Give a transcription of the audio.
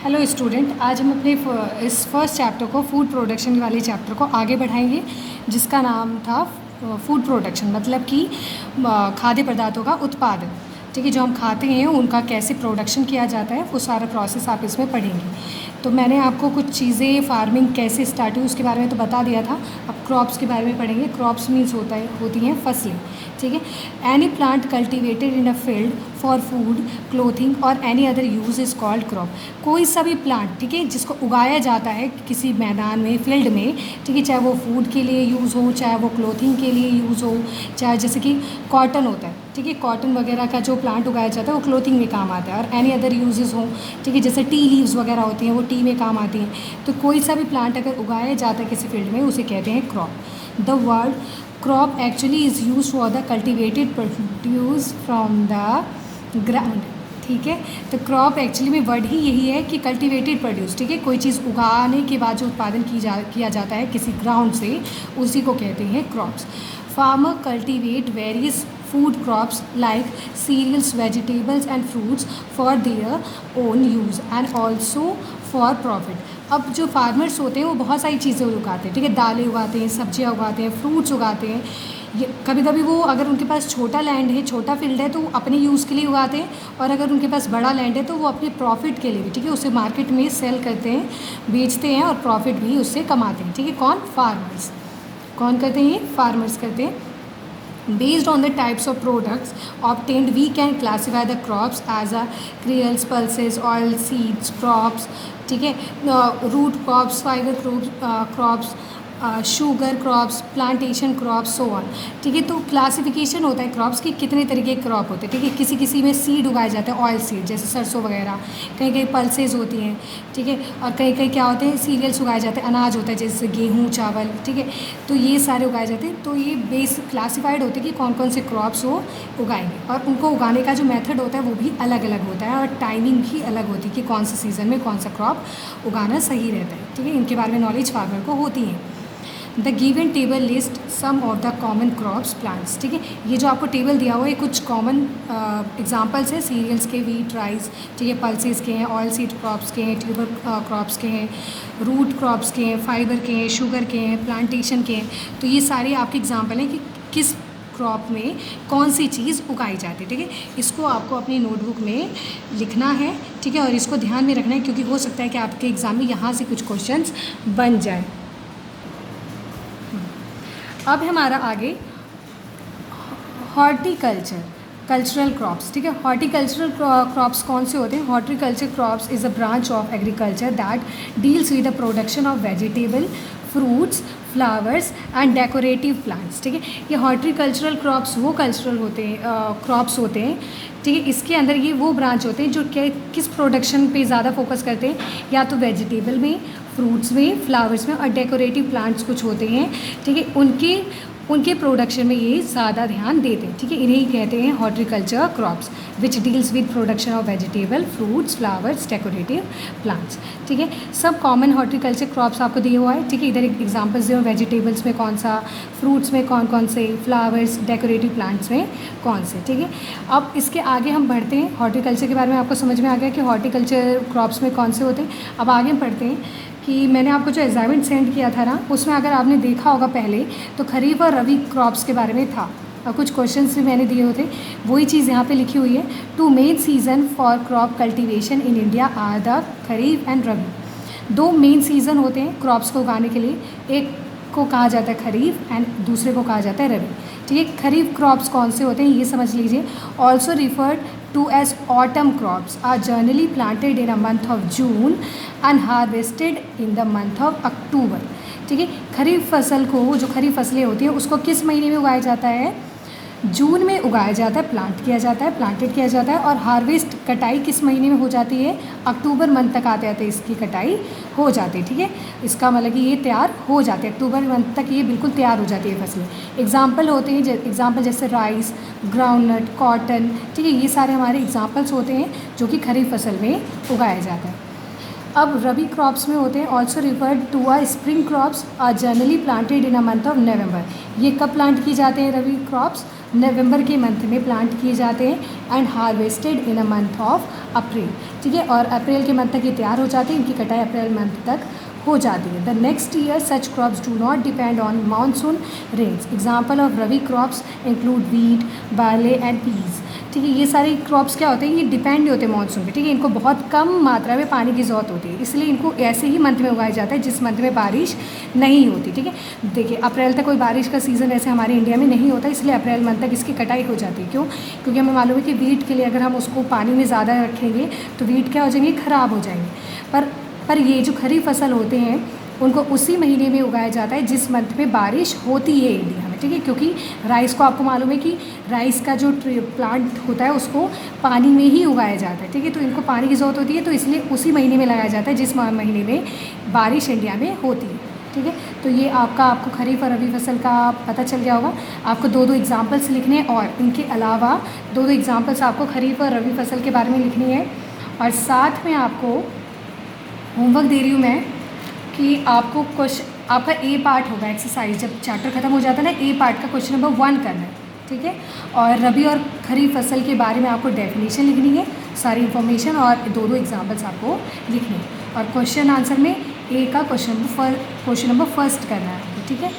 Hello student, आज हम अपने इस फर्स्ट चैप्टर को फूड प्रोडक्शन वाले चैप्टर को आगे बढ़ाएंगे, जिसका नाम था फूड प्रोडक्शन, मतलब कि खाद्य पदार्थों का उत्पादन। ठीक है, जो हम खाते हैं उनका कैसे प्रोडक्शन किया जाता है वो सारा प्रोसेस आप इसमें पढ़ेंगे। तो मैंने आपको कुछ चीज़ें फार्मिंग कैसे स्टार्ट हुई उसके बारे में तो बता दिया था। अब क्रॉप्स के बारे में पढ़ेंगे। क्रॉप्स मीन्स होती हैं फसलें। ठीक है, any plant cultivated in a field for food, clothing और any other use is called crop. कोई सा भी प्लांट, ठीक है, जिसको उगाया जाता है किसी मैदान में, फील्ड में, ठीक है, चाहे वो फूड के लिए यूज़ हो, चाहे वो क्लोथिंग के लिए यूज़ हो, चाहे जैसे कि कॉटन होता है, ठीक है, कॉटन वगैरह का जो प्लांट उगाया जाता है वो क्लोथिंग में काम आता है, और एनी अदर यूजेस हो, ठीक है, जैसे टी लीव्स वगैरह होती हैं वो टी में काम आती हैं। तो कोई सा भी प्लांट अगर उगाया जाता है किसी फील्ड में उसे कहते हैं crop. The word crop actually is use for the cultivated produce from the ground. ठीक है, तो क्रॉप एक्चुअली में वर्ड ही यही है कि कल्टिवेटेड प्रोड्यूस। ठीक है, कोई चीज़ उगाने के बाद जो उत्पादन किया जाता है किसी ग्राउंड से, उसी को कहते हैं crops. Farmer cultivate various food crops like cereals, vegetables and fruits for their own use and also for profit। अब जो फार्मर्स होते हैं वो बहुत सारी चीज़ें उगाते हैं, ठीक है, दालें उगाते हैं, सब्जियां उगाते हैं, फ्रूट्स उगाते हैं। ये कभी कभी वो, अगर उनके पास छोटा लैंड है, छोटा फील्ड है, तो वो अपने यूज़ के लिए उगाते हैं, और अगर उनके पास बड़ा लैंड है तो वो अपने प्रॉफिट के लिए भी, ठीक है, उसे मार्केट में सेल करते हैं, बेचते हैं और प्रॉफिट भी उससे कमाते हैं। ठीक है, कौन? फार्मर्स। कौन करते हैं? फार्मर्स करते हैं। Based on the types of products obtained, we can classify the crops as a cereals, pulses, oil seeds crops, ठीक है, root crops, fiber crops, sugar crops, plantation crops, so on. ठीक है, तो क्लासिफिकेशन होता है crops की, कितने तरीके के क्रॉप होते हैं। ठीक है, किसी किसी में सीड उगाए जाते हैं, ऑयल सीड जैसे सरसों वगैरह, कहीं कहीं पल्सेस होती हैं, ठीक है, और कहीं कहीं क्या होते हैं, सीरियल्स उगाए जाते हैं, अनाज होता है जैसे गेहूँ, चावल, ठीक है, तो ये सारे उगाए जाते हैं। तो ये बेस क्लासीफाइड होते हैं कि कौन कौन से क्रॉप्स वो उगाएंगे, और उनको उगाने का जो मेथड होता है वो भी अलग अलग होता है, और टाइमिंग भी अलग होती है कि कौन से सीज़न में कौन सा क्रॉप उगाना सही रहता है। ठीक है, इनके बारे में नॉलेज फार्मर को होती है। The given table list some of the common crops plants. ठीक है, ये जो आपको टेबल दिया हुआ है कुछ कॉमन एग्जांपल्स हैं सीरियल्स के, व्हीट, राइस, ठीक है, पल्सेस के हैं, ऑयल सीड क्रॉप्स के हैं, ट्यूबर क्रॉप्स के हैं, रूट क्रॉप्स के हैं, फाइबर के हैं, शुगर के हैं, प्लांटेशन के हैं। तो ये सारे आपके एग्जाम्पल हैं कि किस क्रॉप में कौन सी चीज़ उगाई जाती है। ठीक है, इसको आपको अपनी नोटबुक में लिखना है, ठीक है, और इसको ध्यान में रखना है क्योंकि हो सकता है कि आपके एग्ज़ाम में यहाँ से कुछ क्वेश्चंस बन जाए। अब हमारा आगे हॉर्टिकल्चर, कल्चरल क्रॉप्स। ठीक है, हॉर्टिकल्चरल क्रॉप्स कौन से होते हैं? Horticulture crops is a branch of agriculture that deals with the production of vegetable, fruits, flowers and decorative plants. ठीक है, ये हॉर्टिकल्चरल क्रॉप्स वो कल्चरल होते हैं, क्रॉप्स होते हैं, ठीक है, इसके अंदर ये वो ब्रांच होते हैं जो किस प्रोडक्शन पे ज़्यादा फोकस करते हैं, या तो वेजिटेबल में, फ्रूट्स में, फ्लावर्स में, और डेकोरेटिव प्लांट्स कुछ होते हैं, ठीक है, उनके प्रोडक्शन में ये ज़्यादा ध्यान देते हैं। ठीक है, इन्हें कहते हैं horticulture crops which deals with production of vegetable, fruits, flowers, decorative plants. ठीक है, सब कॉमन हॉर्टिकल्चर क्रॉप्स आपको दिए हुआ है। ठीक है, इधर एक एग्जांपल्स दिए, वेजिटेबल्स में कौन सा, फ्रूट्स में कौन कौन से, फ्लावर्स, डेकोरेटिव प्लांट्स में कौन से। ठीक है, अब इसके आगे हम बढ़ते हैं। हॉर्टिकल्चर के बारे में आपको समझ में आ गया कि हॉर्टिकल्चर क्रॉप्स में कौन से होते हैं। अब आगे हम पढ़ते हैं कि मैंने आपको जो असाइनमेंट सेंड किया था ना, उसमें अगर आपने देखा होगा पहले तो खरीफ और रबी क्रॉप्स के बारे में था, और कुछ क्वेश्चंस भी मैंने दिए होते, वही चीज़ यहाँ पे लिखी हुई है। Two main season for crop cultivation in India are the kharif and rabi. दो मेन सीज़न होते हैं क्रॉप्स को उगाने के लिए, एक को कहा जाता है खरीफ एंड दूसरे को कहा जाता है रबी। ठीक है, खरीफ क्रॉप्स कौन से होते हैं ये समझ लीजिए। Also referred to as autumn crops are generally planted in a month of June and harvested in the month of October. ठीक है, खरीफ फसल को, जो खरीफ फसलें होती हैं उसको किस महीने में उगाया जाता है? जून में उगाया जाता है, प्लांटेड किया जाता है, और हार्वेस्ट, कटाई किस महीने में हो जाती है? अक्टूबर मंथ तक आते आते इसकी कटाई हो जाती है। ठीक है, इसका मतलब कि ये तैयार हो जाते हैं, अक्टूबर मंथ तक ये बिल्कुल तैयार हो जाती है फसलें। एग्जाम्पल होते हैं, एग्जाम्पल जैसे राइस, ग्राउंडनट, कॉटन, ठीक है, ये सारे हमारे एग्जाम्पल्स होते हैं जो कि खरीफ फसल में उगाया जाता है। अब रबी क्रॉप्स में होते हैं also referred to a spring crops are generally planted in a month of November. ये कब प्लांट की जाते हैं रबी क्रॉप्स? नवंबर के मंथ में प्लांट किए जाते हैं and harvested in a month of April, ठीक है, और अप्रैल के मंथ तक ये तैयार हो जाते हैं, इनकी कटाई अप्रैल मंथ तक हो जाती है। The next year such crops do not depend on monsoon rains. Example of rabi crops include wheat, barley and peas, ठीक है। ये सारे क्रॉप्स क्या होते हैं, ये डिपेंड नहीं होते मानसून पे, ठीक है। इनको बहुत कम मात्रा में पानी की ज़रूरत होती है, इसलिए इनको ऐसे ही मंथ में उगाया जाता है जिस मंथ में बारिश नहीं होती, ठीक है। देखिए अप्रैल तक कोई बारिश का सीज़न ऐसे हमारे इंडिया में नहीं होता, इसलिए अप्रैल मंथ तक इसकी कटाई हो जाती है। क्यों? क्योंकि हमें मालूम है कि वीट के लिए अगर हम उसको पानी में ज़्यादा रखेंगे तो वीट क्या हो जाएंगे, ख़राब हो जाएंगे। पर ये जो खरीफ फसल होते हैं उनको उसी महीने में उगाया जाता है जिस मंथ में बारिश होती है इंडिया में, ठीक है। क्योंकि राइस को आपको मालूम है कि राइस का जो प्लांट होता है उसको पानी में ही उगाया जाता है, ठीक है। तो इनको पानी की ज़रूरत होती है, तो इसलिए उसी महीने में लगाया जाता है जिस महीने में बारिश इंडिया में होती है, ठीक है। तो ये आपको खरीफ और रबी फसल का पता चल गया होगा। आपको दो एग्जाम्पल्स लिखने हैं और इनके अलावा दो एग्जाम्पल्स आपको खरीफ और रबी फसल के बारे में लिखनी है। और साथ में आपको होमवर्क दे रही हूँ मैं कि आपको आपका ए पार्ट होगा एक्सरसाइज, जब चैप्टर ख़त्म हो जाता है ना, ए पार्ट का क्वेश्चन नंबर 1 करना है, ठीक है। और रबी और खरीफ फसल के बारे में आपको डेफिनेशन लिखनी है, सारी इन्फॉर्मेशन, और दो एग्जाम्पल्स आपको लिखने हैं। और क्वेश्चन आंसर में ए का क्वेश्चन नंबर फर्स्ट करना है, ठीक है।